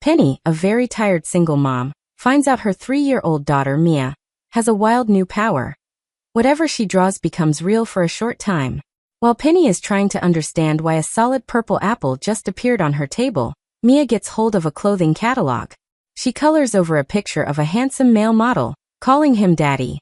Penny, a very tired single mom, finds out her 3-year-old daughter Mia has a wild new power. Whatever she draws becomes real for a short time. While Penny is trying to understand why a solid purple apple just appeared on her table, Mia gets hold of a clothing catalog. She colors over a picture of a handsome male model, calling him Daddy.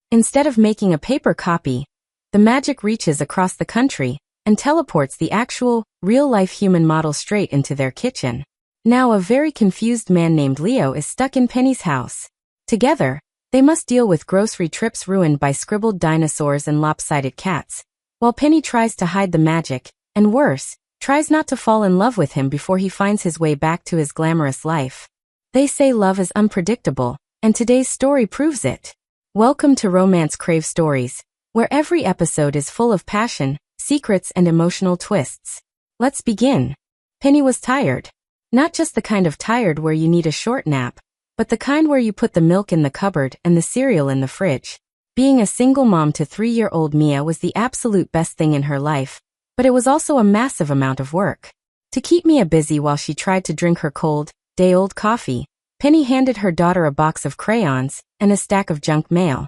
Instead of making a paper copy, the magic reaches across the country and teleports the actual, real-life human model straight into their kitchen. Now a very confused man named Leo is stuck in Penny's house. Together, they must deal with grocery trips ruined by scribbled dinosaurs and lopsided cats, while Penny tries to hide the magic, and worse, tries not to fall in love with him before he finds his way back to his glamorous life. They say love is unpredictable, and today's story proves it. Welcome to Romance Crave Stories, where every episode is full of passion, secrets, and emotional twists. Let's begin. Penny was tired. Not just the kind of tired where you need a short nap, but the kind where you put the milk in the cupboard and the cereal in the fridge. Being a single mom to 3-year-old Mia was the absolute best thing in her life, but it was also a massive amount of work. To keep Mia busy while she tried to drink her cold, day-old coffee, Penny handed her daughter a box of crayons and a stack of junk mail.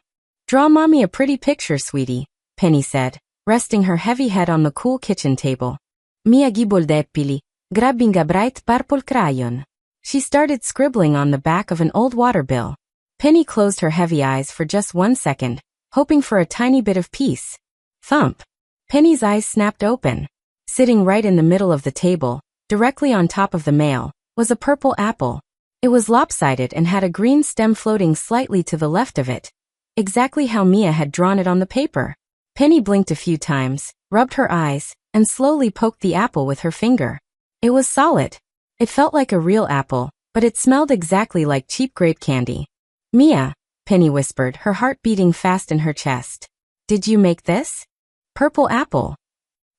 "Draw Mommy a pretty picture, sweetie," Penny said, resting her heavy head on the cool kitchen table. Mia giboldeppili, grabbing a bright purple crayon. She started scribbling on the back of an old water bill. Penny closed her heavy eyes for just 1 second, hoping for a tiny bit of peace. Thump! Penny's eyes snapped open. Sitting right in the middle of the table, directly on top of the mail, was a purple apple. It was lopsided and had a green stem floating slightly to the left of it, exactly how Mia had drawn it on the paper. Penny blinked a few times, rubbed her eyes, and slowly poked the apple with her finger. It was solid. It felt like a real apple, but it smelled exactly like cheap grape candy. "Mia," Penny whispered, her heart beating fast in her chest. "Did you make this?" "Purple apple."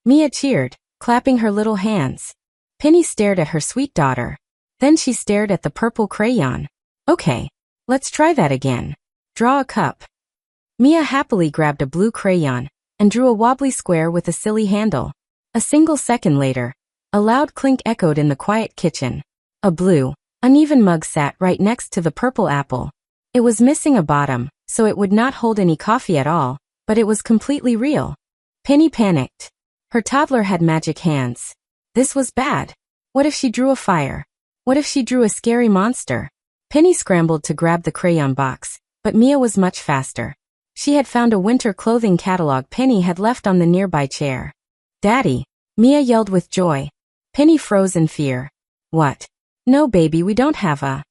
Mia cheered, clapping her little hands. Penny stared at her sweet daughter. Then she stared at the purple crayon. "Okay, let's try that again. Draw a cup." Mia happily grabbed a blue crayon and drew a wobbly square with a silly handle. A single second later, a loud clink echoed in the quiet kitchen. A blue, uneven mug sat right next to the purple apple. It was missing a bottom, so it would not hold any coffee at all, but it was completely real. Penny panicked. Her toddler had magic hands. This was bad. What if she drew a fire? What if she drew a scary monster? Penny scrambled to grab the crayon box, but Mia was much faster. She had found a winter clothing catalog Penny had left on the nearby chair. "Daddy!" Mia yelled with joy. Penny froze in fear. "What?" "No, baby, we don't have a..."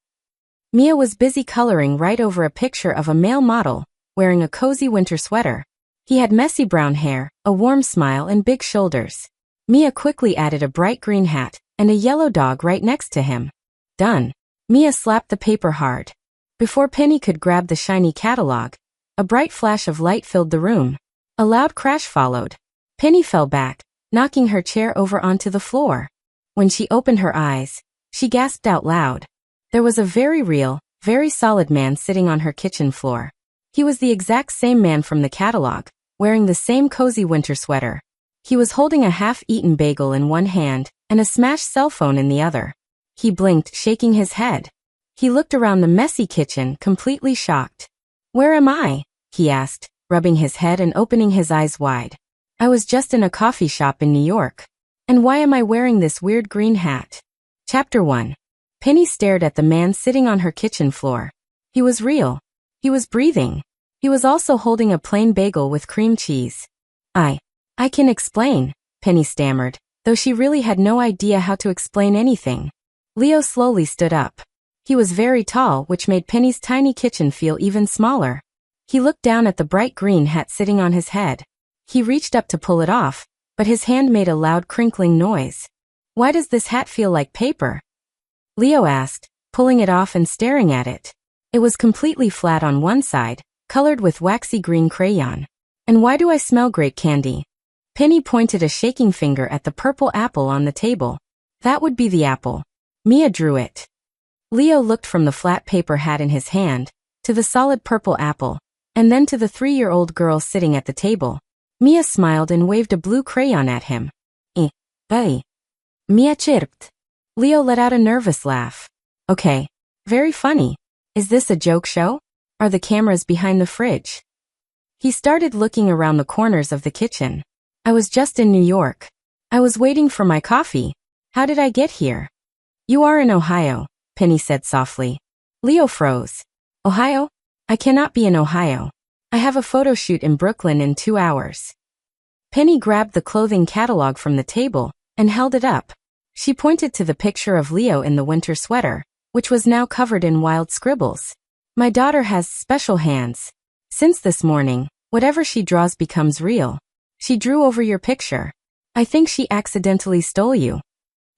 Mia was busy coloring right over a picture of a male model, wearing a cozy winter sweater. He had messy brown hair, a warm smile, and big shoulders. Mia quickly added a bright green hat and a yellow dog right next to him. Done. Mia slapped the paper hard. Before Penny could grab the shiny catalog, a bright flash of light filled the room. A loud crash followed. Penny fell back, knocking her chair over onto the floor. When she opened her eyes, she gasped out loud. There was a very real, very solid man sitting on her kitchen floor. He was the exact same man from the catalog, wearing the same cozy winter sweater. He was holding a half-eaten bagel in one hand and a smashed cell phone in the other. He blinked, shaking his head. He looked around the messy kitchen, completely shocked. "Where am I?" he asked, rubbing his head and opening his eyes wide. "I was just in a coffee shop in New York. And why am I wearing this weird green hat?" Chapter 1. Penny stared at the man sitting on her kitchen floor. He was real. He was breathing. He was also holding a plain bagel with cream cheese. I can explain," Penny stammered, though she really had no idea how to explain anything. Leo slowly stood up. He was very tall, which made Penny's tiny kitchen feel even smaller. He looked down at the bright green hat sitting on his head. He reached up to pull it off, but his hand made a loud crinkling noise. "Why does this hat feel like paper?" Leo asked, pulling it off and staring at it. It was completely flat on one side, colored with waxy green crayon. "And why do I smell grape candy?" Penny pointed a shaking finger at the purple apple on the table. "That would be the apple." Mia drew it. Leo looked from the flat paper hat in his hand, to the solid purple apple, and then to the 3-year-old girl sitting at the table. Mia smiled and waved a blue crayon at him. Hey. Mia chirped. Leo let out a nervous laugh. Okay. Very funny. Is this a joke show? Are the cameras behind the fridge? He started looking around the corners of the kitchen. I was just in New York. I was waiting for my coffee. How did I get here? You are in Ohio, Penny said softly. Leo froze. Ohio? I cannot be in Ohio. I have a photo shoot in Brooklyn in 2 hours. Penny grabbed the clothing catalog from the table and held it up. She pointed to the picture of Leo in the winter sweater, which was now covered in wild scribbles. My daughter has special hands. Since this morning, whatever she draws becomes real. She drew over your picture. I think she accidentally stole you.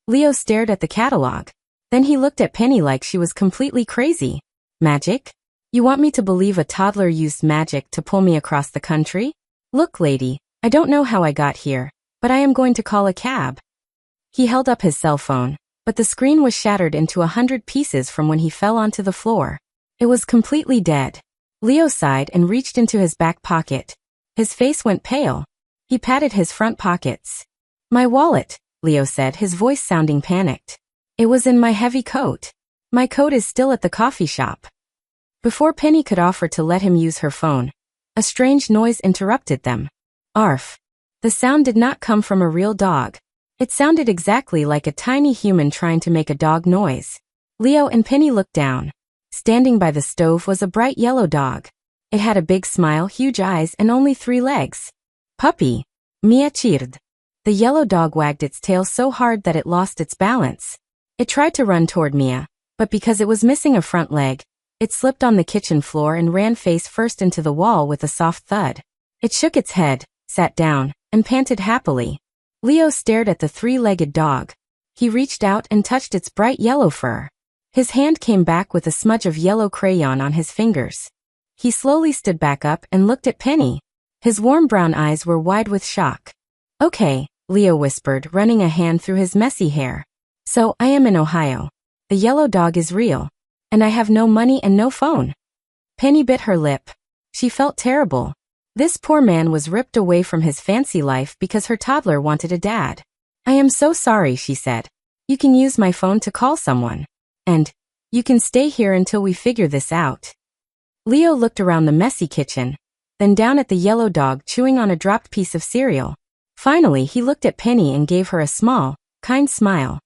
Leo stared at the catalog. Then he looked at Penny like she was completely crazy. Magic? You want me to believe a toddler used magic to pull me across the country? Look, lady, I don't know how I got here, but I am going to call a cab. He held up his cell phone, but the screen was shattered into 100 pieces from when he fell onto the floor. It was completely dead. Leo sighed and reached into his back pocket. His face went pale. He patted his front pockets. My wallet, Leo said, his voice sounding panicked. It was in my heavy coat. My coat is still at the coffee shop. Before Penny could offer to let him use her phone, a strange noise interrupted them. Arf. The sound did not come from a real dog. It sounded exactly like a tiny human trying to make a dog noise. Leo and Penny looked down. Standing by the stove was a bright yellow dog. It had a big smile, huge eyes, and only 3 legs. Puppy. Mia cheered. The yellow dog wagged its tail so hard that it lost its balance. It tried to run toward Mia, but because it was missing a front leg, it slipped on the kitchen floor and ran face first into the wall with a soft thud. It shook its head, sat down, and panted happily. Leo stared at the 3-legged dog. He reached out and touched its bright yellow fur. His hand came back with a smudge of yellow crayon on his fingers. He slowly stood back up and looked at Penny. His warm brown eyes were wide with shock. Okay, Leo whispered, running a hand through his messy hair. So, I am in Ohio. The yellow dog is real. And I have no money and no phone. Penny bit her lip. She felt terrible. This poor man was ripped away from his fancy life because her toddler wanted a dad. I am so sorry, she said. You can use my phone to call someone. And, you can stay here until we figure this out. Leo looked around the messy kitchen, then down at the yellow dog chewing on a dropped piece of cereal. Finally, he looked at Penny and gave her a small, kind smile.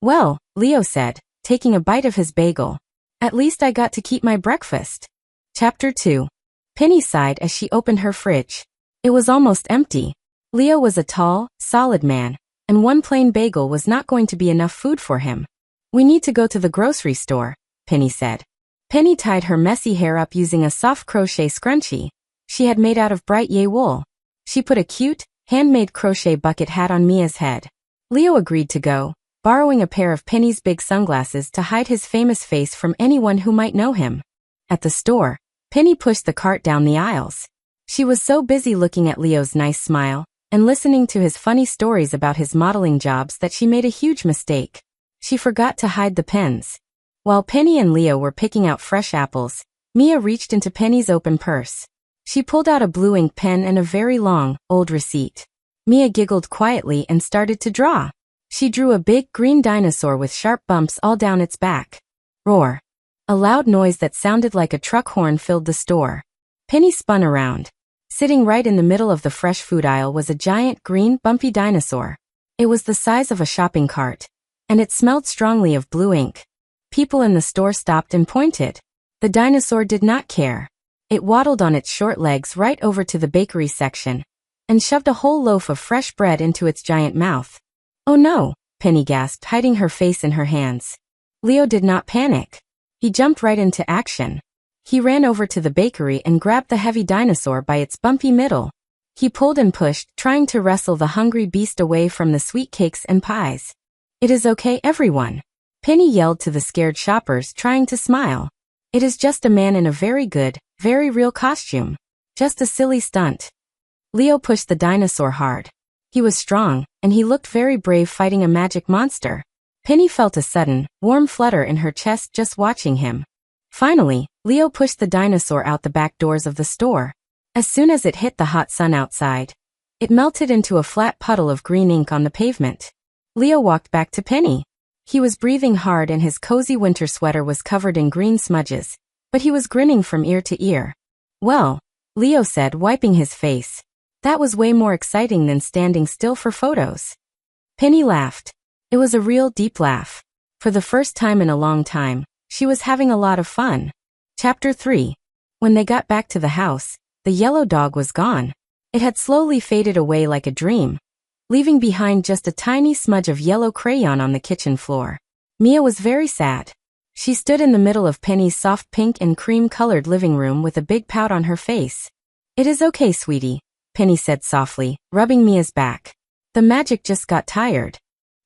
Well, Leo said, taking a bite of his bagel. At least I got to keep my breakfast. Chapter 2. Penny sighed as she opened her fridge. It was almost empty. Leo was a tall, solid man, and one plain bagel was not going to be enough food for him. We need to go to the grocery store, Penny said. Penny tied her messy hair up using a soft crochet scrunchie she had made out of bright yay wool. She put a cute, handmade crochet bucket hat on Mia's head. Leo agreed to go, borrowing a pair of Penny's big sunglasses to hide his famous face from anyone who might know him. At the store, Penny pushed the cart down the aisles. She was so busy looking at Leo's nice smile and listening to his funny stories about his modeling jobs that she made a huge mistake. She forgot to hide the pens. While Penny and Leo were picking out fresh apples, Mia reached into Penny's open purse. She pulled out a blue ink pen and a very long, old receipt. Mia giggled quietly and started to draw. She drew a big green dinosaur with sharp bumps all down its back. Roar. A loud noise that sounded like a truck horn filled the store. Penny spun around. Sitting right in the middle of the fresh food aisle was a giant green, bumpy dinosaur. It was the size of a shopping cart, and it smelled strongly of blue ink. People in the store stopped and pointed. The dinosaur did not care. It waddled on its short legs right over to the bakery section and shoved a whole loaf of fresh bread into its giant mouth. Oh no, Penny gasped, hiding her face in her hands. Leo did not panic. He jumped right into action. He ran over to the bakery and grabbed the heavy dinosaur by its bumpy middle. He pulled and pushed, trying to wrestle the hungry beast away from the sweet cakes and pies. It is okay, everyone. Penny yelled to the scared shoppers, trying to smile. It is just a man in a very good, very real costume. Just a silly stunt. Leo pushed the dinosaur hard. He was strong, and he looked very brave fighting a magic monster. Penny felt a sudden, warm flutter in her chest just watching him. Finally, Leo pushed the dinosaur out the back doors of the store. As soon as it hit the hot sun outside, it melted into a flat puddle of green ink on the pavement. Leo walked back to Penny. He was breathing hard and his cozy winter sweater was covered in green smudges, but he was grinning from ear to ear. "Well," Leo said, wiping his face. "That was way more exciting than standing still for photos." Penny laughed. It was a real deep laugh. For the first time in a long time, she was having a lot of fun. Chapter 3. When they got back to the house, the yellow dog was gone. It had slowly faded away like a dream, leaving behind just a tiny smudge of yellow crayon on the kitchen floor. Mia was very sad. She stood in the middle of Penny's soft pink and cream-colored living room with a big pout on her face. "It is okay, sweetie," Penny said softly, rubbing Mia's back. "The magic just got tired."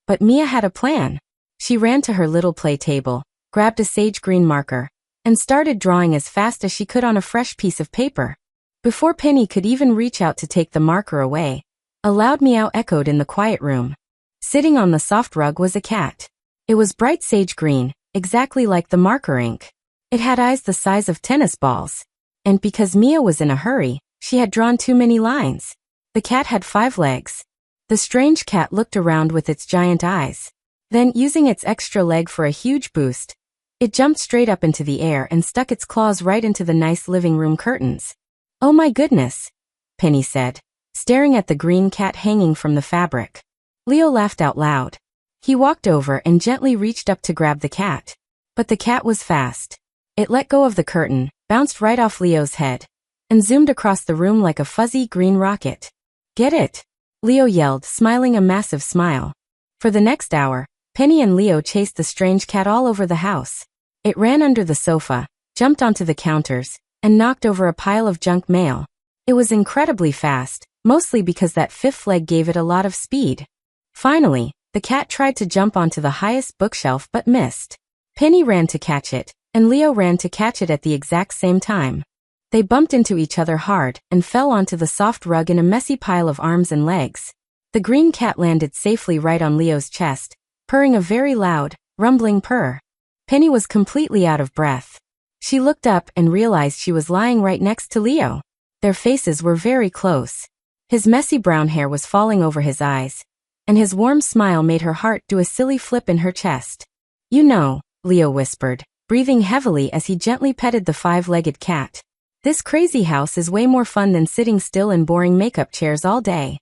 But Mia had a plan. She ran to her little play table, grabbed a sage green marker, and started drawing as fast as she could on a fresh piece of paper. Before Penny could even reach out to take the marker away, a loud meow echoed in the quiet room. Sitting on the soft rug was a cat. It was bright sage green, exactly like the marker ink. It had eyes the size of tennis balls. And because Mia was in a hurry, she had drawn too many lines. The cat had 5 legs. The strange cat looked around with its giant eyes. Then, using its extra leg for a huge boost, it jumped straight up into the air and stuck its claws right into the nice living room curtains. "Oh my goodness," Penny said, staring at the green cat hanging from the fabric. Leo laughed out loud. He walked over and gently reached up to grab the cat. But the cat was fast. It let go of the curtain, bounced right off Leo's head, and zoomed across the room like a fuzzy green rocket. "Get it!" Leo yelled, smiling a massive smile. For the next hour, Penny and Leo chased the strange cat all over the house. It ran under the sofa, jumped onto the counters, and knocked over a pile of junk mail. It was incredibly fast, mostly because that 5th leg gave it a lot of speed. Finally, the cat tried to jump onto the highest bookshelf but missed. Penny ran to catch it, and Leo ran to catch it at the exact same time. They bumped into each other hard and fell onto the soft rug in a messy pile of arms and legs. The green cat landed safely right on Leo's chest, purring a very loud, rumbling purr. Penny was completely out of breath. She looked up and realized she was lying right next to Leo. Their faces were very close. His messy brown hair was falling over his eyes, and his warm smile made her heart do a silly flip in her chest. "You know," Leo whispered, breathing heavily as he gently petted the 5-legged cat. "This crazy house is way more fun than sitting still in boring makeup chairs all day."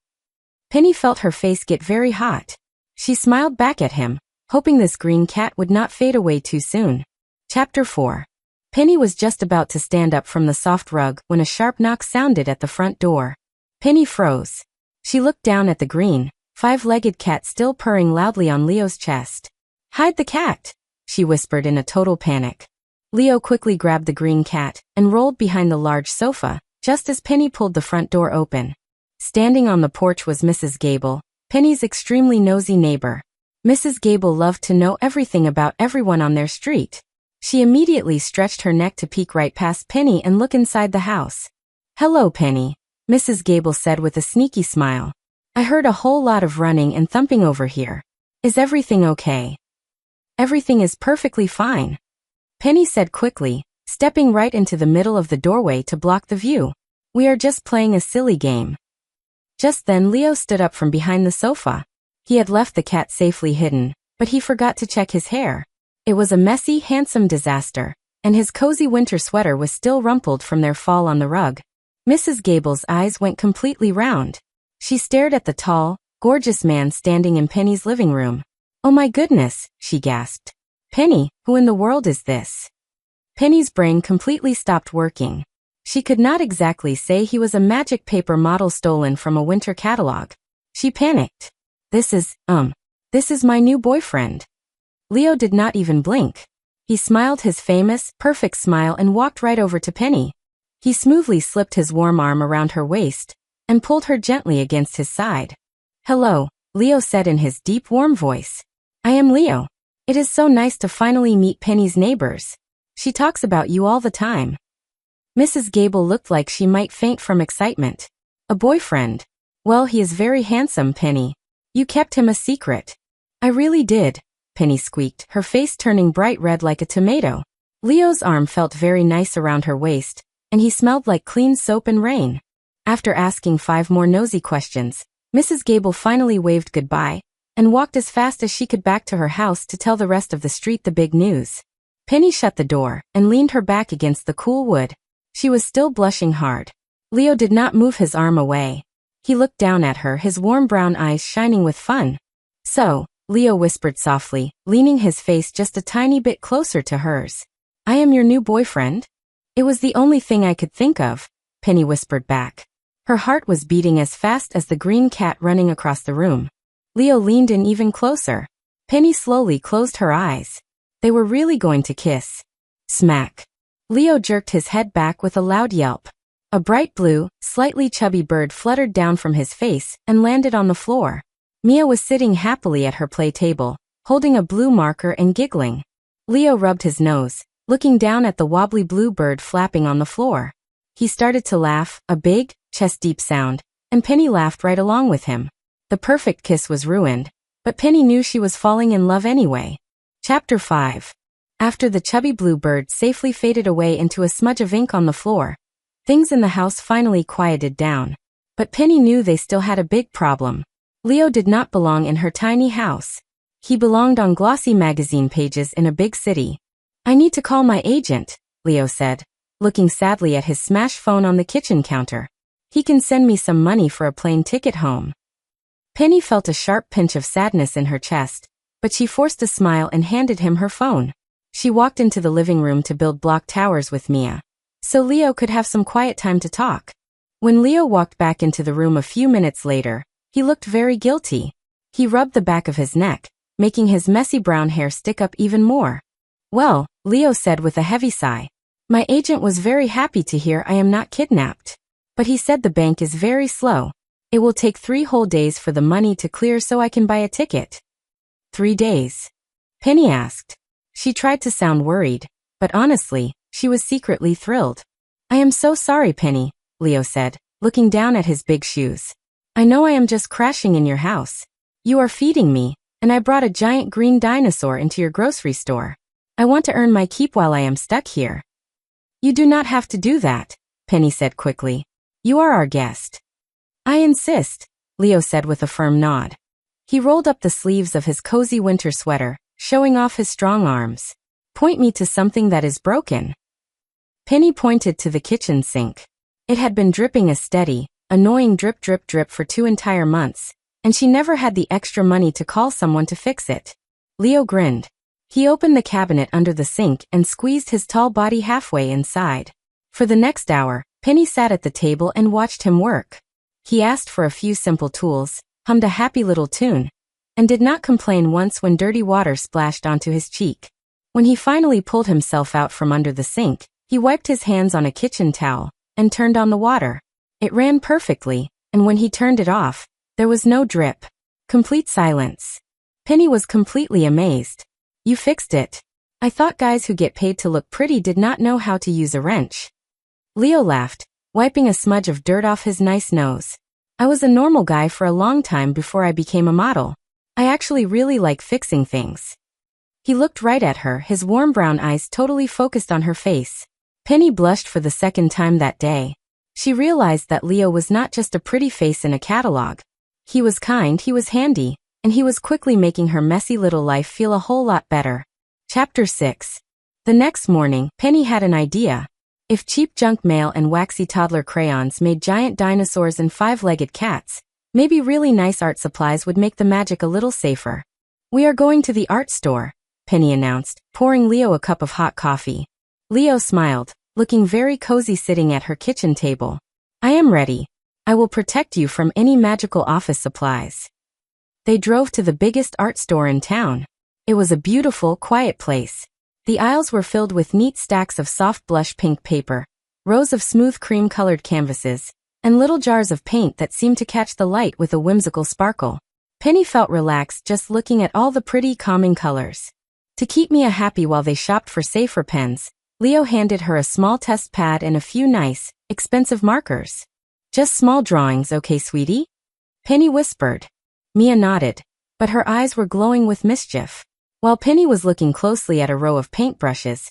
Penny felt her face get very hot. She smiled back at him, hoping this green cat would not fade away too soon. Chapter 4. Penny was just about to stand up from the soft rug when a sharp knock sounded at the front door. Penny froze. She looked down at the green, 5-legged cat still purring loudly on Leo's chest. "Hide the cat," she whispered in a total panic. Leo quickly grabbed the green cat and rolled behind the large sofa, just as Penny pulled the front door open. Standing on the porch was Mrs. Gable, Penny's extremely nosy neighbor. Mrs. Gable loved to know everything about everyone on their street. She immediately stretched her neck to peek right past Penny and look inside the house. "Hello, Penny," Mrs. Gable said with a sneaky smile. "I heard a whole lot of running and thumping over here. Is everything okay?" "Everything is perfectly fine," Penny said quickly, stepping right into the middle of the doorway to block the view. "We are just playing a silly game." Just then Leo stood up from behind the sofa. He had left the cat safely hidden, but he forgot to check his hair. It was a messy, handsome disaster, and his cozy winter sweater was still rumpled from their fall on the rug. Mrs. Gable's eyes went completely round. She stared at the tall, gorgeous man standing in Penny's living room. "Oh my goodness," she gasped. "Penny, who in the world is this?" Penny's brain completely stopped working. She could not exactly say he was a magic paper model stolen from a winter catalog. She panicked. This is my new boyfriend." Leo did not even blink. He smiled his famous, perfect smile and walked right over to Penny. He smoothly slipped his warm arm around her waist and pulled her gently against his side. "Hello," Leo said in his deep, warm voice. "I am Leo. It is so nice to finally meet Penny's neighbors. She talks about you all the time." Mrs. Gable looked like she might faint from excitement. "A boyfriend? Well, he is very handsome, Penny. You kept him a secret." "I really did," Penny squeaked, her face turning bright red like a tomato. Leo's arm felt very nice around her waist, and he smelled like clean soap and rain. After asking 5 more nosy questions, Mrs. Gable finally waved goodbye and walked as fast as she could back to her house to tell the rest of the street the big news. Penny shut the door and leaned her back against the cool wood. She was still blushing hard. Leo did not move his arm away. He looked down at her, his warm brown eyes shining with fun. "So," Leo whispered softly, leaning his face just a tiny bit closer to hers. "I am your new boyfriend?" "It was the only thing I could think of," Penny whispered back. Her heart was beating as fast as the green cat running across the room. Leo leaned in even closer. Penny slowly closed her eyes. They were really going to kiss. Smack. Leo jerked his head back with a loud yelp. A bright blue, slightly chubby bird fluttered down from his face and landed on the floor. Mia was sitting happily at her play table, holding a blue marker and giggling. Leo rubbed his nose, looking down at the wobbly blue bird flapping on the floor. He started to laugh, a big, chest-deep sound, and Penny laughed right along with him. The perfect kiss was ruined, but Penny knew she was falling in love anyway. Chapter 5. After the chubby blue bird safely faded away into a smudge of ink on the floor, things in the house finally quieted down. But Penny knew they still had a big problem. Leo did not belong in her tiny house. He belonged on glossy magazine pages in a big city. "I need to call my agent," Leo said, looking sadly at his smashed phone on the kitchen counter. "He can send me some money for a plane ticket home." Penny felt a sharp pinch of sadness in her chest, but she forced a smile and handed him her phone. She walked into the living room to build block towers with Mia, so Leo could have some quiet time to talk. When Leo walked back into the room a few minutes later, he looked very guilty. He rubbed the back of his neck, making his messy brown hair stick up even more. "Well," Leo said with a heavy sigh, "my agent was very happy to hear I am not kidnapped. But he said the bank is very slow. It will take 3 whole days for the money to clear so I can buy a ticket." 3 days? Penny asked. She tried to sound worried, but honestly, she was secretly thrilled. "I am so sorry, Penny," Leo said, looking down at his big shoes. "I know I am just crashing in your house. You are feeding me, and I brought a giant green dinosaur into your grocery store. I want to earn my keep while I am stuck here." "You do not have to do that," Penny said quickly. "You are our guest." "I insist," Leo said with a firm nod. He rolled up the sleeves of his cozy winter sweater, showing off his strong arms. "Point me to something that is broken." Penny pointed to the kitchen sink. It had been dripping a steady, annoying drip drip drip for 2 entire months, and she never had the extra money to call someone to fix it. Leo grinned. He opened the cabinet under the sink and squeezed his tall body halfway inside. For the next hour, Penny sat at the table and watched him work. He asked for a few simple tools, hummed a happy little tune, and did not complain once when dirty water splashed onto his cheek. When he finally pulled himself out from under the sink, he wiped his hands on a kitchen towel and turned on the water. It ran perfectly, and when he turned it off, there was no drip. Complete silence. Penny was completely amazed. "You fixed it. I thought guys who get paid to look pretty did not know how to use a wrench." Leo laughed, wiping a smudge of dirt off his nice nose. "I was a normal guy for a long time before I became a model. I actually really like fixing things." He looked right at her, his warm brown eyes totally focused on her face. Penny blushed for the second time that day. She realized that Leo was not just a pretty face in a catalog. He was kind, he was handy, and he was quickly making her messy little life feel a whole lot better. Chapter 6. The next morning, Penny had an idea. If cheap junk mail and waxy toddler crayons made giant dinosaurs and 5-legged cats, maybe really nice art supplies would make the magic a little safer. "We are going to the art store," Penny announced, pouring Leo a cup of hot coffee. Leo smiled, looking very cozy sitting at her kitchen table. "I am ready. I will protect you from any magical office supplies." They drove to the biggest art store in town. It was a beautiful, quiet place. The aisles were filled with neat stacks of soft blush pink paper, rows of smooth cream-colored canvases, and little jars of paint that seemed to catch the light with a whimsical sparkle. Penny felt relaxed just looking at all the pretty, calming colors. To keep Mia happy while they shopped for safer pens, Leo handed her a small test pad and a few nice, expensive markers. "Just small drawings, okay, sweetie?" Penny whispered. Mia nodded, but her eyes were glowing with mischief. While Penny was looking closely at a row of paintbrushes,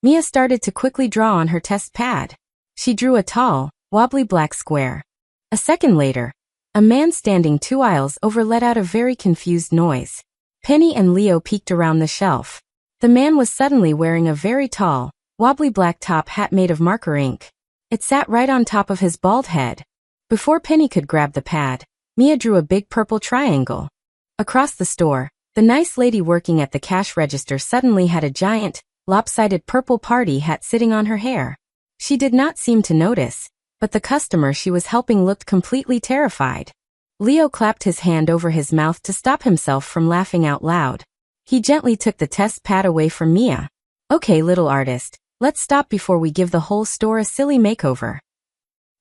Mia started to quickly draw on her test pad. She drew a tall, wobbly black square. A second later, A man standing 2 aisles over let out a very confused noise. Penny and Leo peeked around the shelf. The man was suddenly wearing a very tall, wobbly black top hat made of marker ink. It sat right on top of his bald head. Before Penny could grab the pad, Mia drew a big purple triangle. Across the store, the nice lady working at the cash register suddenly had a giant, lopsided purple party hat sitting on her hair. She did not seem to notice, but the customer she was helping looked completely terrified. Leo clapped his hand over his mouth to stop himself from laughing out loud. He gently took the test pad away from Mia. "Okay, little artist, let's stop before we give the whole store a silly makeover."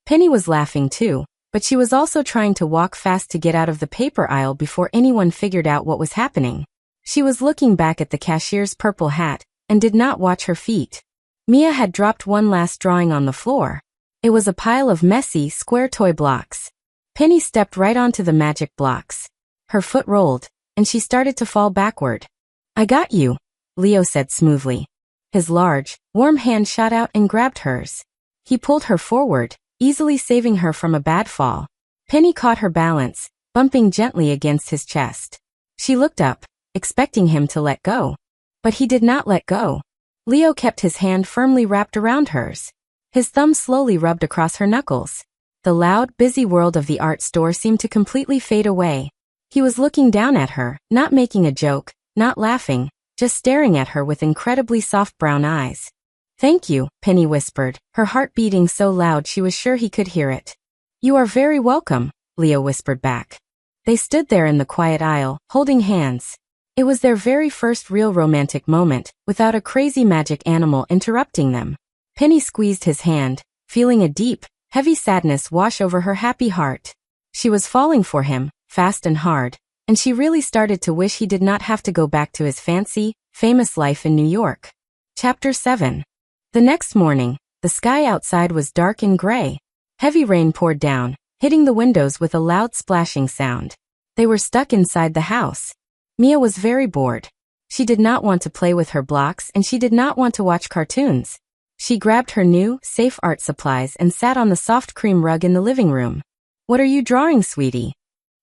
Penny was laughing too, but she was also trying to walk fast to get out of the paper aisle before anyone figured out what was happening. She was looking back at the cashier's purple hat and did not watch her feet. Mia had dropped one last drawing on the floor. It was a pile of messy, square toy blocks. Penny stepped right onto the magic blocks. Her foot rolled, and she started to fall backward. "I got you," Leo said smoothly. His large, warm hand shot out and grabbed hers. He pulled her forward, easily saving her from a bad fall. Penny caught her balance, bumping gently against his chest. She looked up, expecting him to let go. But he did not let go. Leo kept his hand firmly wrapped around hers. His thumb slowly rubbed across her knuckles. The loud, busy world of the art store seemed to completely fade away. He was looking down at her, not making a joke, not laughing, just staring at her with incredibly soft brown eyes. "Thank you," Penny whispered, her heart beating so loud she was sure he could hear it. "You are very welcome," Leo whispered back. They stood there in the quiet aisle, holding hands. It was their very first real romantic moment, without a crazy magic animal interrupting them. Penny squeezed his hand, feeling a deep, heavy sadness wash over her happy heart. She was falling for him, fast and hard, and she really started to wish he did not have to go back to his fancy, famous life in New York. Chapter 7. The next morning, the sky outside was dark and gray. Heavy rain poured down, hitting the windows with a loud splashing sound. They were stuck inside the house. Mia was very bored. She did not want to play with her blocks and she did not want to watch cartoons. She grabbed her new, safe art supplies and sat on the soft cream rug in the living room. "What are you drawing, sweetie?"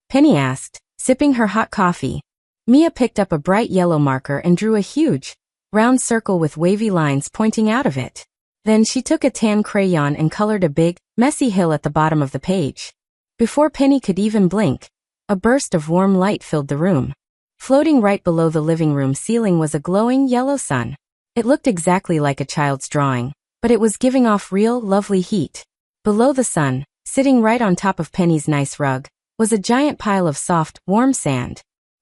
Penny asked, sipping her hot coffee. Mia picked up a bright yellow marker and drew a huge, round circle with wavy lines pointing out of it. Then she took a tan crayon and colored a big, messy hill at the bottom of the page. Before Penny could even blink, a burst of warm light filled the room. Floating right below the living room ceiling was a glowing yellow sun. It looked exactly like a child's drawing, but it was giving off real, lovely heat. Below the sun, sitting right on top of Penny's nice rug, was a giant pile of soft, warm sand.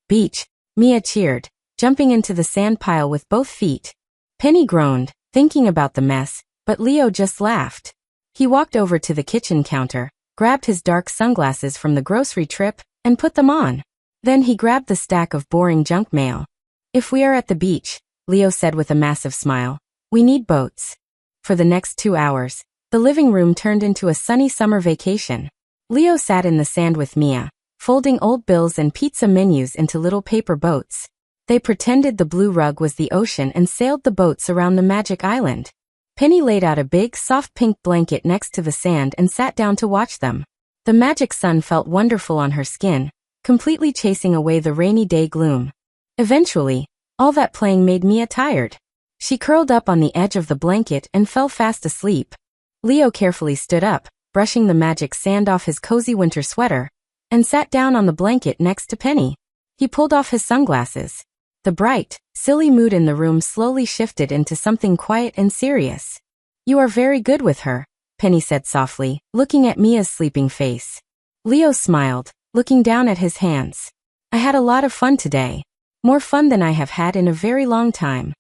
"Beach," Mia cheered, jumping into the sand pile with both feet. Penny groaned, thinking about the mess, but Leo just laughed. He walked over to the kitchen counter, grabbed his dark sunglasses from the grocery trip, and put them on. Then he grabbed the stack of boring junk mail. "If we are at the beach," Leo said with a massive smile, "we need boats." For the next 2 hours, the living room turned into a sunny summer vacation. Leo sat in the sand with Mia, folding old bills and pizza menus into little paper boats. They pretended the blue rug was the ocean and sailed the boats around the magic island. Penny laid out a big, soft pink blanket next to the sand and sat down to watch them. The magic sun felt wonderful on her skin, completely chasing away the rainy day gloom. Eventually, all that playing made Mia tired. She curled up on the edge of the blanket and fell fast asleep. Leo carefully stood up, brushing the magic sand off his cozy winter sweater, and sat down on the blanket next to Penny. He pulled off his sunglasses. The bright, silly mood in the room slowly shifted into something quiet and serious. "You are very good with her," Penny said softly, looking at Mia's sleeping face. Leo smiled, looking down at his hands. "I had a lot of fun today. More fun than I have had in a very long time."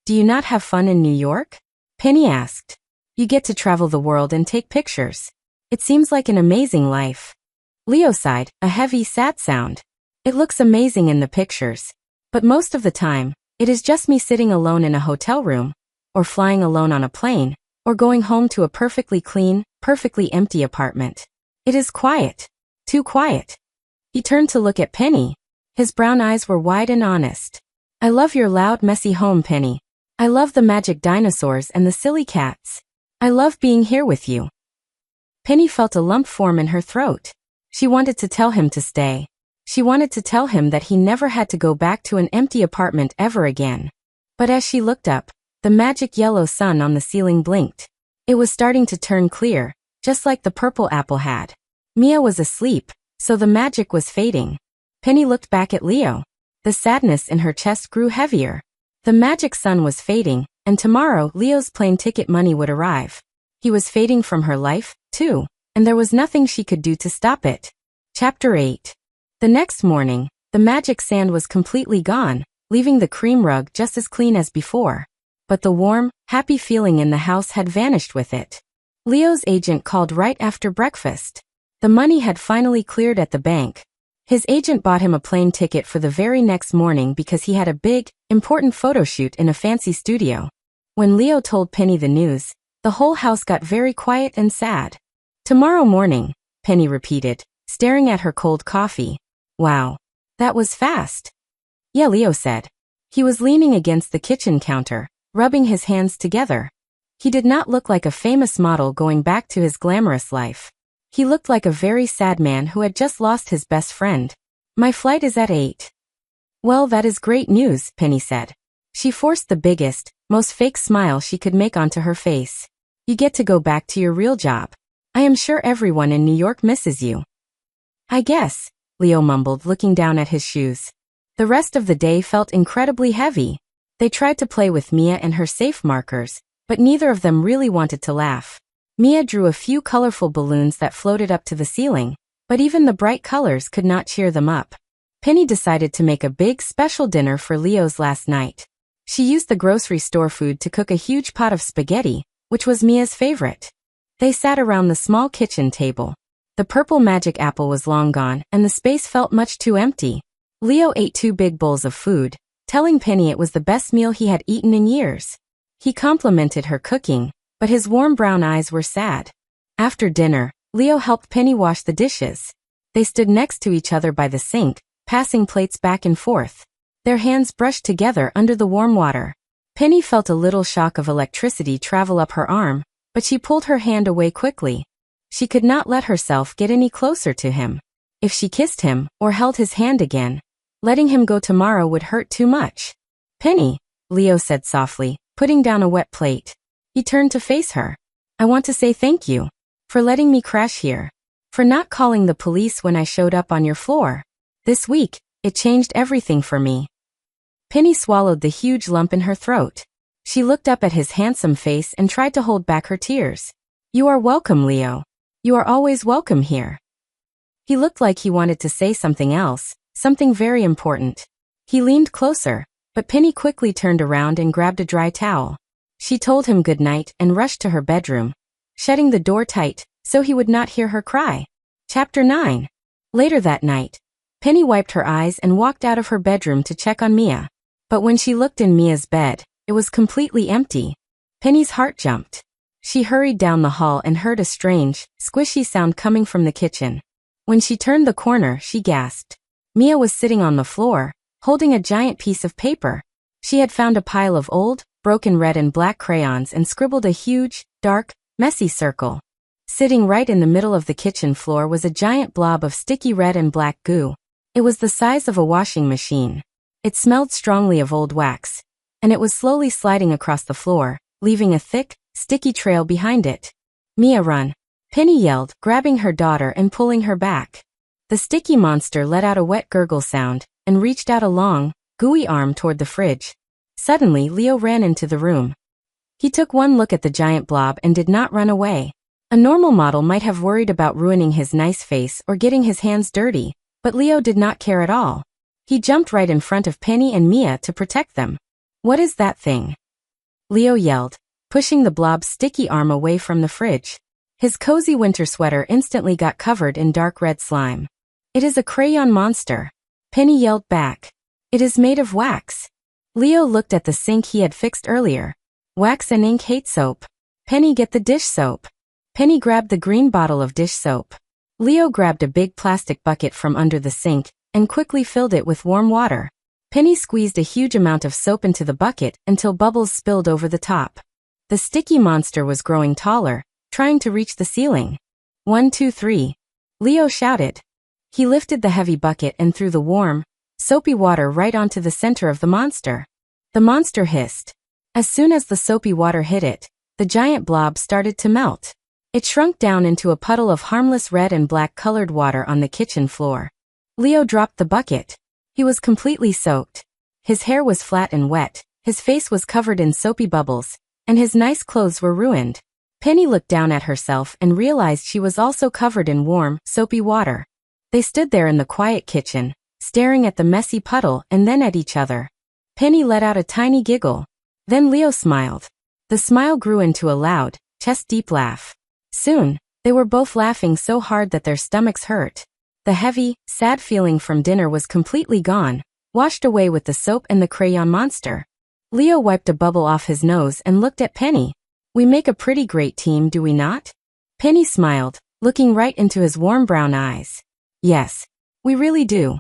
"Do you not have fun in New York?" Penny asked. "You get to travel the world and take pictures. It seems like an amazing life." Leo sighed, a heavy, sad sound. "It looks amazing in the pictures. But most of the time, it is just me sitting alone in a hotel room, or flying alone on a plane, or going home to a perfectly clean, perfectly empty apartment. It is quiet. Too quiet." He turned to look at Penny. His brown eyes were wide and honest. "I love your loud, messy home, Penny. I love the magic dinosaurs and the silly cats. I love being here with you." Penny felt a lump form in her throat. She wanted to tell him to stay. She wanted to tell him that he never had to go back to an empty apartment ever again. But as she looked up, the magic yellow sun on the ceiling blinked. It was starting to turn clear, just like the purple apple had. Mia was asleep, so the magic was fading. Penny looked back at Leo. The sadness in her chest grew heavier. The magic sun was fading, and tomorrow Leo's plane ticket money would arrive. He was fading from her life, too, and there was nothing she could do to stop it. Chapter 8. The next morning, the magic sand was completely gone, leaving the cream rug just as clean as before. But the warm, happy feeling in the house had vanished with it. Leo's agent called right after breakfast. The money had finally cleared at the bank. His agent bought him a plane ticket for the very next morning because he had a big, important photo shoot in a fancy studio. When Leo told Penny the news, the whole house got very quiet and sad. Tomorrow morning, Penny repeated, staring at her cold coffee. Wow. That was fast. Yeah, Leo said. He was leaning against the kitchen counter, rubbing his hands together. He did not look like a famous model going back to his glamorous life. He looked like a very sad man who had just lost his best friend. My flight is at 8. Well, that is great news, Penny said. She forced the biggest, most fake smile she could make onto her face. You get to go back to your real job. I am sure everyone in New York misses you. I guess, Leo mumbled, looking down at his shoes. The rest of the day felt incredibly heavy. They tried to play with Mia and her safe markers, but neither of them really wanted to laugh. Mia drew a few colorful balloons that floated up to the ceiling, but even the bright colors could not cheer them up. Penny decided to make a big special dinner for Leo's last night. She used the grocery store food to cook a huge pot of spaghetti, which was Mia's favorite. They sat around the small kitchen table. The purple magic apple was long gone, and the space felt much too empty. Leo ate 2 big bowls of food, telling Penny it was the best meal he had eaten in years. He complimented her cooking, but his warm brown eyes were sad. After dinner, Leo helped Penny wash the dishes. They stood next to each other by the sink, passing plates back and forth. Their hands brushed together under the warm water. Penny felt a little shock of electricity travel up her arm, but she pulled her hand away quickly. She could not let herself get any closer to him. If she kissed him or held his hand again, letting him go tomorrow would hurt too much. Penny, Leo said softly, putting down a wet plate. He turned to face her. I want to say thank you. For letting me crash here. For not calling the police when I showed up on your floor. This week, it changed everything for me. Penny swallowed the huge lump in her throat. She looked up at his handsome face and tried to hold back her tears. You are welcome, Leo. You are always welcome here. He looked like he wanted to say something else, something very important. He leaned closer, but Penny quickly turned around and grabbed a dry towel. She told him good night and rushed to her bedroom, shutting the door tight so he would not hear her cry. Chapter 9. Later that night, Penny wiped her eyes and walked out of her bedroom to check on Mia. But when she looked in Mia's bed, it was completely empty. Penny's heart jumped. She hurried down the hall and heard a strange, squishy sound coming from the kitchen. When she turned the corner, she gasped. Mia was sitting on the floor, holding a giant piece of paper. She had found a pile of old, broken red and black crayons and scribbled a huge, dark, messy circle. Sitting right in the middle of the kitchen floor was a giant blob of sticky red and black goo. It was the size of a washing machine. It smelled strongly of old wax, and it was slowly sliding across the floor, leaving a thick, sticky trail behind it. Mia, run! Penny yelled, grabbing her daughter and pulling her back. The sticky monster let out a wet gurgle sound and reached out a long, gooey arm toward the fridge. Suddenly, Leo ran into the room. He took one look at the giant blob and did not run away. A normal model might have worried about ruining his nice face or getting his hands dirty, but Leo did not care at all. He jumped right in front of Penny and Mia to protect them. What is that thing? Leo yelled, pushing the blob's sticky arm away from the fridge. His cozy winter sweater instantly got covered in dark red slime. It is a crayon monster. Penny yelled back. It is made of wax. Leo looked at the sink he had fixed earlier. Wax and ink hate soap. Penny, get the dish soap. Penny grabbed the green bottle of dish soap. Leo grabbed a big plastic bucket from under the sink and quickly filled it with warm water. Penny squeezed a huge amount of soap into the bucket until bubbles spilled over the top. The sticky monster was growing taller, trying to reach the ceiling. 1, 2, 3. Leo shouted. He lifted the heavy bucket and threw the warm, soapy water right onto the center of the monster. The monster hissed. As soon as the soapy water hit it, the giant blob started to melt. It shrunk down into a puddle of harmless red and black colored water on the kitchen floor. Leo dropped the bucket. He was completely soaked. His hair was flat and wet, his face was covered in soapy bubbles, and his nice clothes were ruined. Penny looked down at herself and realized she was also covered in warm, soapy water. They stood there in the quiet kitchen, staring at the messy puddle and then at each other. Penny let out a tiny giggle. Then Leo smiled. The smile grew into a loud, chest-deep laugh. Soon, they were both laughing so hard that their stomachs hurt. The heavy, sad feeling from dinner was completely gone, washed away with the soap and the crayon monster. Leo wiped a bubble off his nose and looked at Penny. We make a pretty great team, do we not? Penny smiled, looking right into his warm brown eyes. Yes, we really do.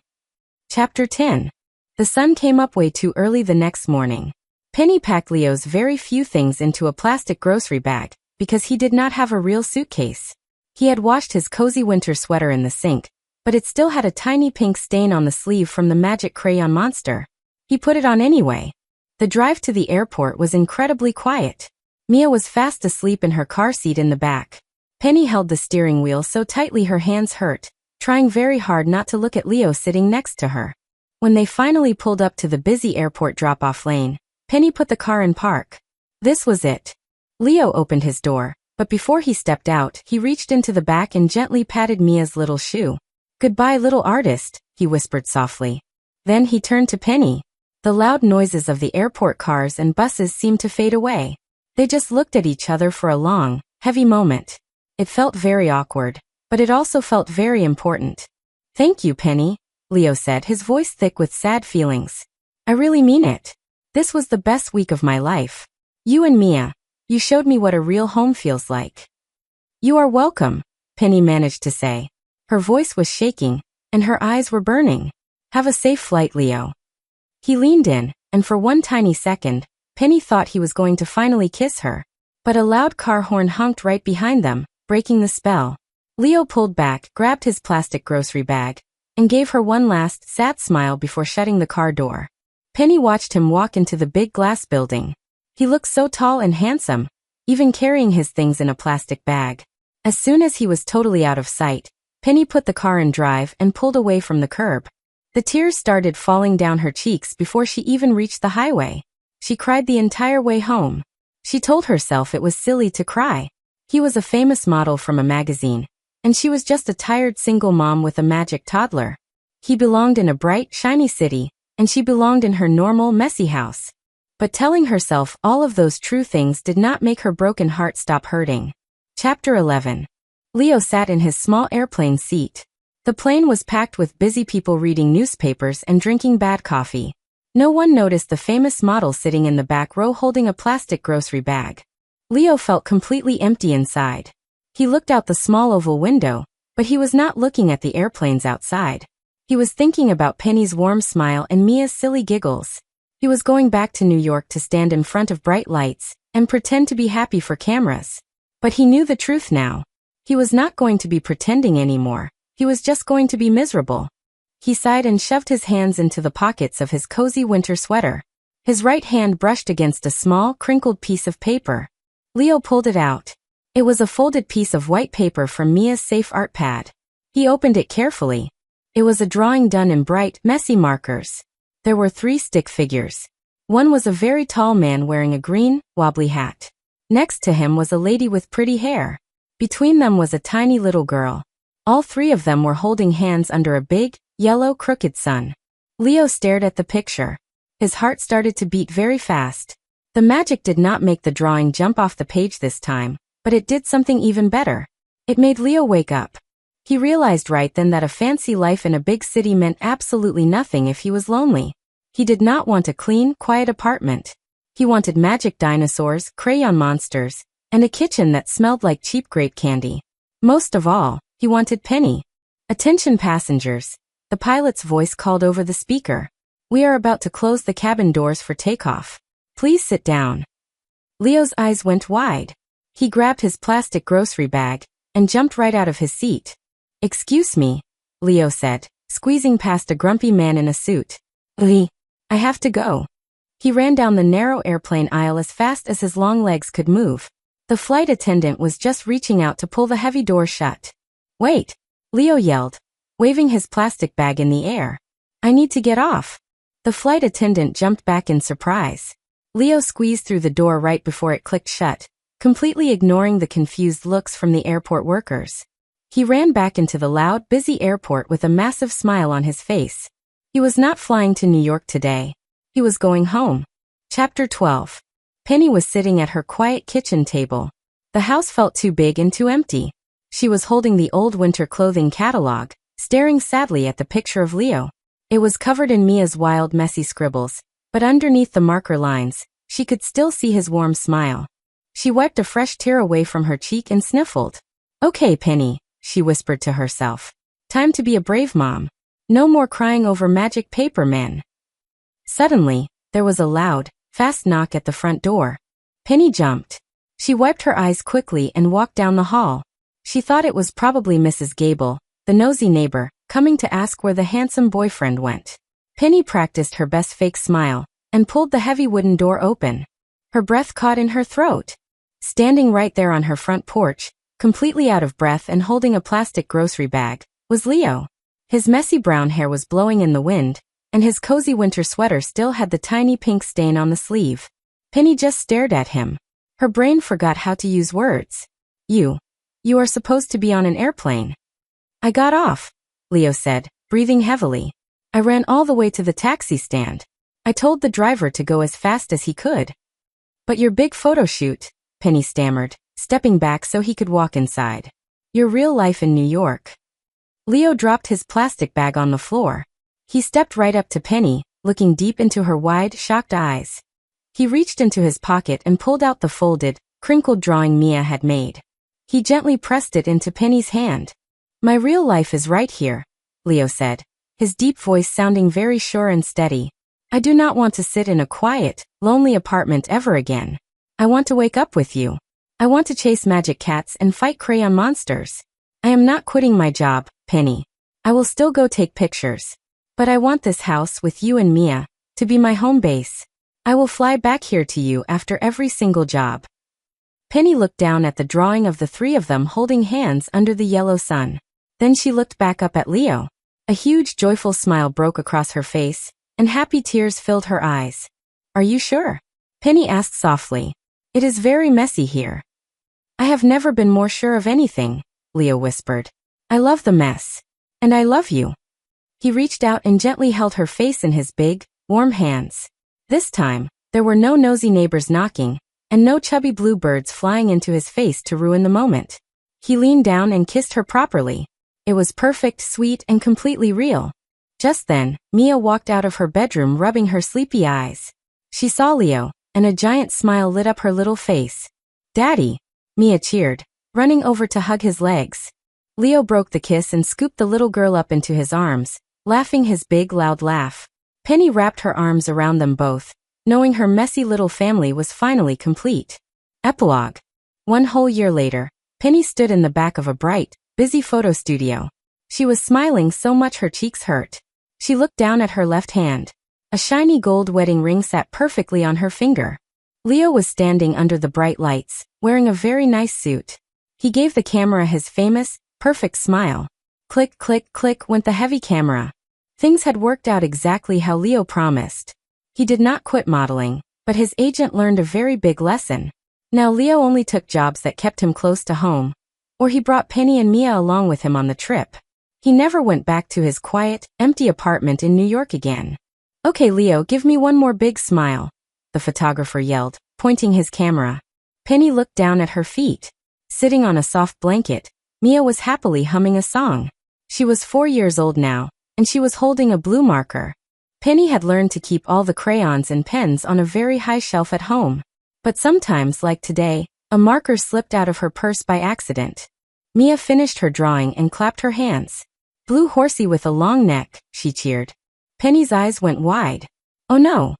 Chapter 10. The sun came up way too early the next morning. Penny packed Leo's very few things into a plastic grocery bag, because he did not have a real suitcase. He had washed his cozy winter sweater in the sink, but it still had a tiny pink stain on the sleeve from the magic crayon monster. He put it on anyway. The drive to the airport was incredibly quiet. Mia was fast asleep in her car seat in the back. Penny held the steering wheel so tightly her hands hurt, trying very hard not to look at Leo sitting next to her. When they finally pulled up to the busy airport drop-off lane, Penny put the car in park. This was it. Leo opened his door, but before he stepped out, he reached into the back and gently patted Mia's little shoe. Goodbye, little artist, he whispered softly. Then he turned to Penny. The loud noises of the airport cars and buses seemed to fade away. They just looked at each other for a long, heavy moment. It felt very awkward, but it also felt very important. Thank you, Penny, Leo said, his voice thick with sad feelings. I really mean it. This was the best week of my life. You and Mia, you showed me what a real home feels like. You are welcome, Penny managed to say. Her voice was shaking, and her eyes were burning. Have a safe flight, Leo. He leaned in, and for one tiny second, Penny thought he was going to finally kiss her. But a loud car horn honked right behind them, breaking the spell. Leo pulled back, grabbed his plastic grocery bag, and gave her one last, sad smile before shutting the car door. Penny watched him walk into the big glass building. He looked so tall and handsome, even carrying his things in a plastic bag. As soon as he was totally out of sight, Penny put the car in drive and pulled away from the curb. The tears started falling down her cheeks before she even reached the highway. She cried the entire way home. She told herself it was silly to cry. He was a famous model from a magazine, and she was just a tired single mom with a magic toddler. He belonged in a bright, shiny city, and she belonged in her normal, messy house. But telling herself all of those true things did not make her broken heart stop hurting. Chapter 11. Leo sat in his small airplane seat. The plane was packed with busy people reading newspapers and drinking bad coffee. No one noticed the famous model sitting in the back row holding a plastic grocery bag. Leo felt completely empty inside. He looked out the small oval window, but he was not looking at the airplanes outside. He was thinking about Penny's warm smile and Mia's silly giggles. He was going back to New York to stand in front of bright lights and pretend to be happy for cameras. But he knew the truth now. He was not going to be pretending anymore. He was just going to be miserable. He sighed and shoved his hands into the pockets of his cozy winter sweater. His right hand brushed against a small, crinkled piece of paper. Leo pulled it out. It was a folded piece of white paper from Mia's safe art pad. He opened it carefully. It was a drawing done in bright, messy markers. There were 3 stick figures. One was a very tall man wearing a green, wobbly hat. Next to him was a lady with pretty hair. Between them was a tiny little girl. All 3 of them were holding hands under a big, yellow, crooked sun. Leo stared at the picture. His heart started to beat very fast. The magic did not make the drawing jump off the page this time, but it did something even better. It made Leo wake up. He realized right then that a fancy life in a big city meant absolutely nothing if he was lonely. He did not want a clean, quiet apartment. He wanted magic dinosaurs, crayon monsters, and a kitchen that smelled like cheap grape candy. Most of all, he wanted Penny. Attention passengers. The pilot's voice called over the speaker. We are about to close the cabin doors for takeoff. Please sit down. Leo's eyes went wide. He grabbed his plastic grocery bag and jumped right out of his seat. Excuse me, Leo said, squeezing past a grumpy man in a suit. I have to go. He ran down the narrow airplane aisle as fast as his long legs could move. The flight attendant was just reaching out to pull the heavy door shut. Wait, Leo yelled, waving his plastic bag in the air. I need to get off. The flight attendant jumped back in surprise. Leo squeezed through the door right before it clicked shut, completely ignoring the confused looks from the airport workers. He ran back into the loud, busy airport with a massive smile on his face. He was not flying to New York today. He was going home. Chapter 12. Penny was sitting at her quiet kitchen table. The house felt too big and too empty. She was holding the old winter clothing catalog, staring sadly at the picture of Leo. It was covered in Mia's wild, messy scribbles, but underneath the marker lines, she could still see his warm smile. She wiped a fresh tear away from her cheek and sniffled. Okay, Penny, she whispered to herself. Time to be a brave mom. No more crying over magic paper men. Suddenly, there was a loud, fast knock at the front door. Penny jumped. She wiped her eyes quickly and walked down the hall. She thought it was probably Mrs. Gable, the nosy neighbor, coming to ask where the handsome boyfriend went. Penny practiced her best fake smile and pulled the heavy wooden door open. Her breath caught in her throat. Standing right there on her front porch, completely out of breath and holding a plastic grocery bag, was Leo. His messy brown hair was blowing in the wind, and his cozy winter sweater still had the tiny pink stain on the sleeve. Penny just stared at him. Her brain forgot how to use words. You are supposed to be on an airplane. I got off, Leo said, breathing heavily. I ran all the way to the taxi stand. I told the driver to go as fast as he could. But your big photo shoot, Penny stammered, stepping back so he could walk inside. Your real life in New York. Leo dropped his plastic bag on the floor. He stepped right up to Penny, looking deep into her wide, shocked eyes. He reached into his pocket and pulled out the folded, crinkled drawing Mia had made. He gently pressed it into Penny's hand. My real life is right here, Leo said, his deep voice sounding very sure and steady. I do not want to sit in a quiet, lonely apartment ever again. I want to wake up with you. I want to chase magic cats and fight crayon monsters. I am not quitting my job, Penny. I will still go take pictures. But I want this house with you and Mia to be my home base. I will fly back here to you after every single job. Penny looked down at the drawing of the three of them holding hands under the yellow sun. Then she looked back up at Leo. A huge joyful smile broke across her face, and happy tears filled her eyes. Are you sure? Penny asked softly. It is very messy here. I have never been more sure of anything, Leo whispered. I love the mess. And I love you. He reached out and gently held her face in his big, warm hands. This time, there were no nosy neighbors knocking, and no chubby bluebirds flying into his face to ruin the moment. He leaned down and kissed her properly. It was perfect, sweet, and completely real. Just then, Mia walked out of her bedroom rubbing her sleepy eyes. She saw Leo, and a giant smile lit up her little face. Daddy, Mia cheered, running over to hug his legs. Leo broke the kiss and scooped the little girl up into his arms, laughing his big, loud laugh. Penny wrapped her arms around them both, knowing her messy little family was finally complete. Epilogue. 1 whole year later, Penny stood in the back of a bright, busy photo studio. She was smiling so much her cheeks hurt. She looked down at her left hand. A shiny gold wedding ring sat perfectly on her finger. Leo was standing under the bright lights, wearing a very nice suit. He gave the camera his famous, perfect smile. Click, click, click went the heavy camera. Things had worked out exactly how Leo promised. He did not quit modeling, but his agent learned a very big lesson. Now Leo only took jobs that kept him close to home, or he brought Penny and Mia along with him on the trip. He never went back to his quiet, empty apartment in New York again. Okay, Leo, give me one more big smile, the photographer yelled, pointing his camera. Penny looked down at her feet. Sitting on a soft blanket, Mia was happily humming a song. She was 4 years old now, and she was holding a blue marker. Penny had learned to keep all the crayons and pens on a very high shelf at home. But sometimes, like today, a marker slipped out of her purse by accident. Mia finished her drawing and clapped her hands. Blue horsey with a long neck, she cheered. Penny's eyes went wide. Oh no!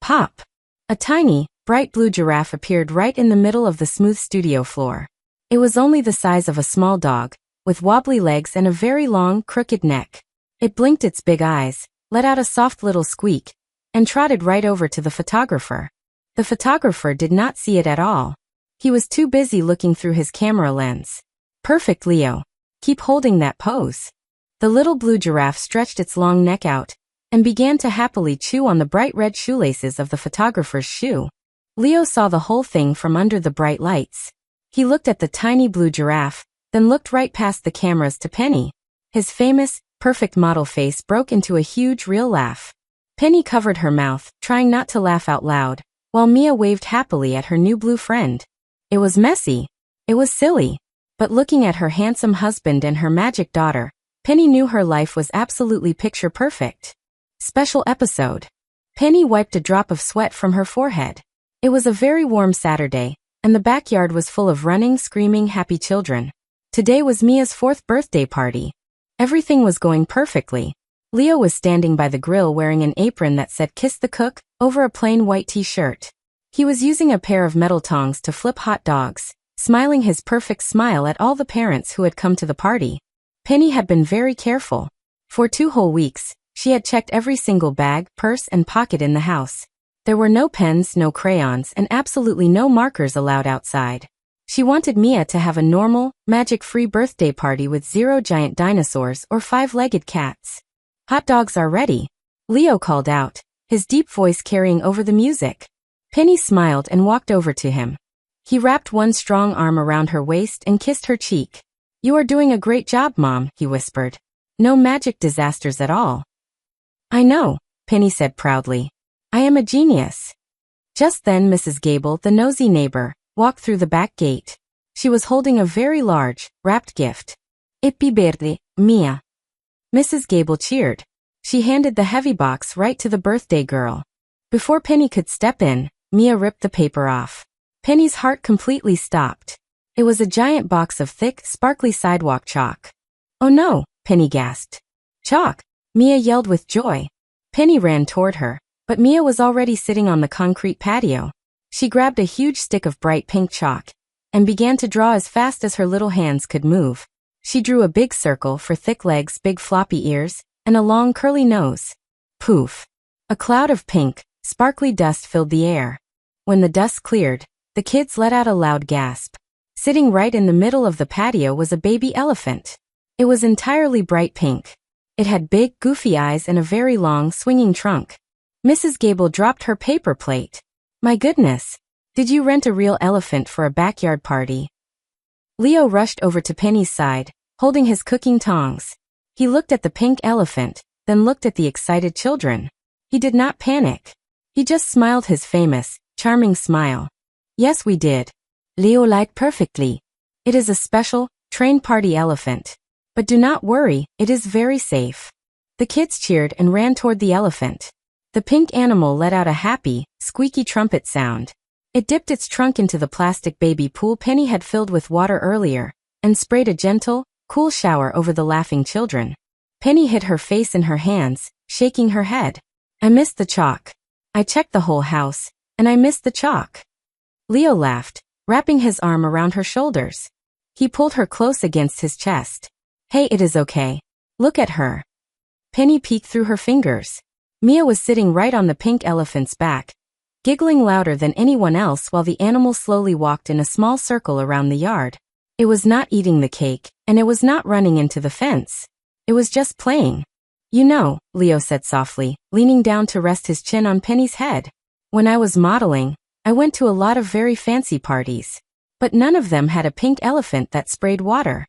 Pop! A tiny, bright blue giraffe appeared right in the middle of the smooth studio floor. It was only the size of a small dog, with wobbly legs and a very long, crooked neck. It blinked its big eyes, let out a soft little squeak, and trotted right over to the photographer. The photographer did not see it at all. He was too busy looking through his camera lens. Perfect, Leo. Keep holding that pose. The little blue giraffe stretched its long neck out and began to happily chew on the bright red shoelaces of the photographer's shoe. Leo saw the whole thing from under the bright lights. He looked at the tiny blue giraffe, then looked right past the cameras to Penny. His famous, perfect model face broke into a huge, real laugh. Penny covered her mouth, trying not to laugh out loud, while Mia waved happily at her new blue friend. It was messy. It was silly. But looking at her handsome husband and her magic daughter, Penny knew her life was absolutely picture perfect. Special episode. Penny wiped a drop of sweat from her forehead. It was a very warm Saturday, and the backyard was full of running, screaming, happy children. Today was Mia's 4th birthday party. Everything was going perfectly. Leo was standing by the grill wearing an apron that said "Kiss the Cook" over a plain white t-shirt. He was using a pair of metal tongs to flip hot dogs, smiling his perfect smile at all the parents who had come to the party. Penny had been very careful. For 2 whole weeks, she had checked every single bag, purse, and pocket in the house. There were no pens, no crayons, and absolutely no markers allowed outside. She wanted Mia to have a normal, magic-free birthday party with 0 giant dinosaurs or 5-legged cats. "Hot dogs are ready," Leo called out, his deep voice carrying over the music. Penny smiled and walked over to him. He wrapped one strong arm around her waist and kissed her cheek. "You are doing a great job, Mom," he whispered. "No magic disasters at all." "I know," Penny said proudly. "I am a genius." Just then Mrs. Gable, the nosy neighbor, walked through the back gate. She was holding a very large, wrapped gift. "Happy birthday, Mia." Mrs. Gable cheered. She handed the heavy box right to the birthday girl. Before Penny could step in, Mia ripped the paper off. Penny's heart completely stopped. It was a giant box of thick, sparkly sidewalk chalk. "Oh no," Penny gasped. "Chalk!" Mia yelled with joy. Penny ran toward her, but Mia was already sitting on the concrete patio. She grabbed a huge stick of bright pink chalk and began to draw as fast as her little hands could move. She drew a big circle for thick legs, big floppy ears, and a long curly nose. Poof! A cloud of pink, sparkly dust filled the air. When the dust cleared, the kids let out a loud gasp. Sitting right in the middle of the patio was a baby elephant. It was entirely bright pink. It had big, goofy eyes and a very long, swinging trunk. Mrs. Gable dropped her paper plate. "My goodness! Did you rent a real elephant for a backyard party?" Leo rushed over to Penny's side, holding his cooking tongs. He looked at the pink elephant, then looked at the excited children. He did not panic. He just smiled his famous, charming smile. "Yes, we did." Leo lied perfectly. "It is a special, trained party elephant. But do not worry, it is very safe." The kids cheered and ran toward the elephant. The pink animal let out a happy, squeaky trumpet sound. It dipped its trunk into the plastic baby pool Penny had filled with water earlier, and sprayed a gentle, cool shower over the laughing children. Penny hid her face in her hands, shaking her head. "I missed the chalk. I checked the whole house, and I missed the chalk." Leo laughed, wrapping his arm around her shoulders. He pulled her close against his chest. "Hey, it is okay. Look at her." Penny peeked through her fingers. Mia was sitting right on the pink elephant's back, giggling louder than anyone else while the animal slowly walked in a small circle around the yard. It was not eating the cake, and it was not running into the fence. It was just playing. "You know," Leo said softly, leaning down to rest his chin on Penny's head. "When I was modeling, I went to a lot of very fancy parties. But none of them had a pink elephant that sprayed water."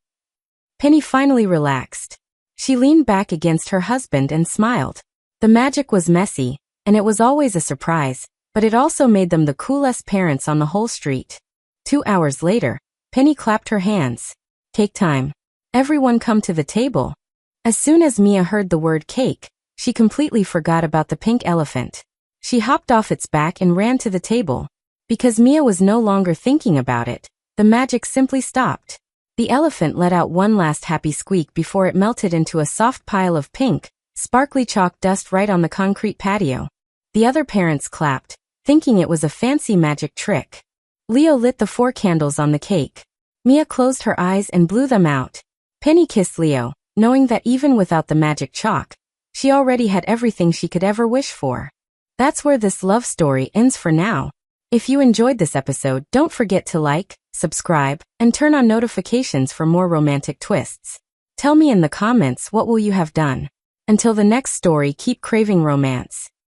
Penny finally relaxed. She leaned back against her husband and smiled. The magic was messy, and it was always a surprise, but it also made them the coolest parents on the whole street. 2 hours later, Penny clapped her hands. "Cake time. Everyone come to the table." As soon as Mia heard the word cake, she completely forgot about the pink elephant. She hopped off its back and ran to the table. Because Mia was no longer thinking about it, the magic simply stopped. The elephant let out one last happy squeak before it melted into a soft pile of pink, sparkly chalk dust right on the concrete patio. The other parents clapped, thinking it was a fancy magic trick. Leo lit the 4 candles on the cake. Mia closed her eyes and blew them out. Penny kissed Leo, knowing that even without the magic chalk, she already had everything she could ever wish for. That's where this love story ends for now. If you enjoyed this episode, don't forget to like, subscribe, and turn on notifications for more romantic twists. Tell me in the comments what will you have done. Until the next story, keep craving romance.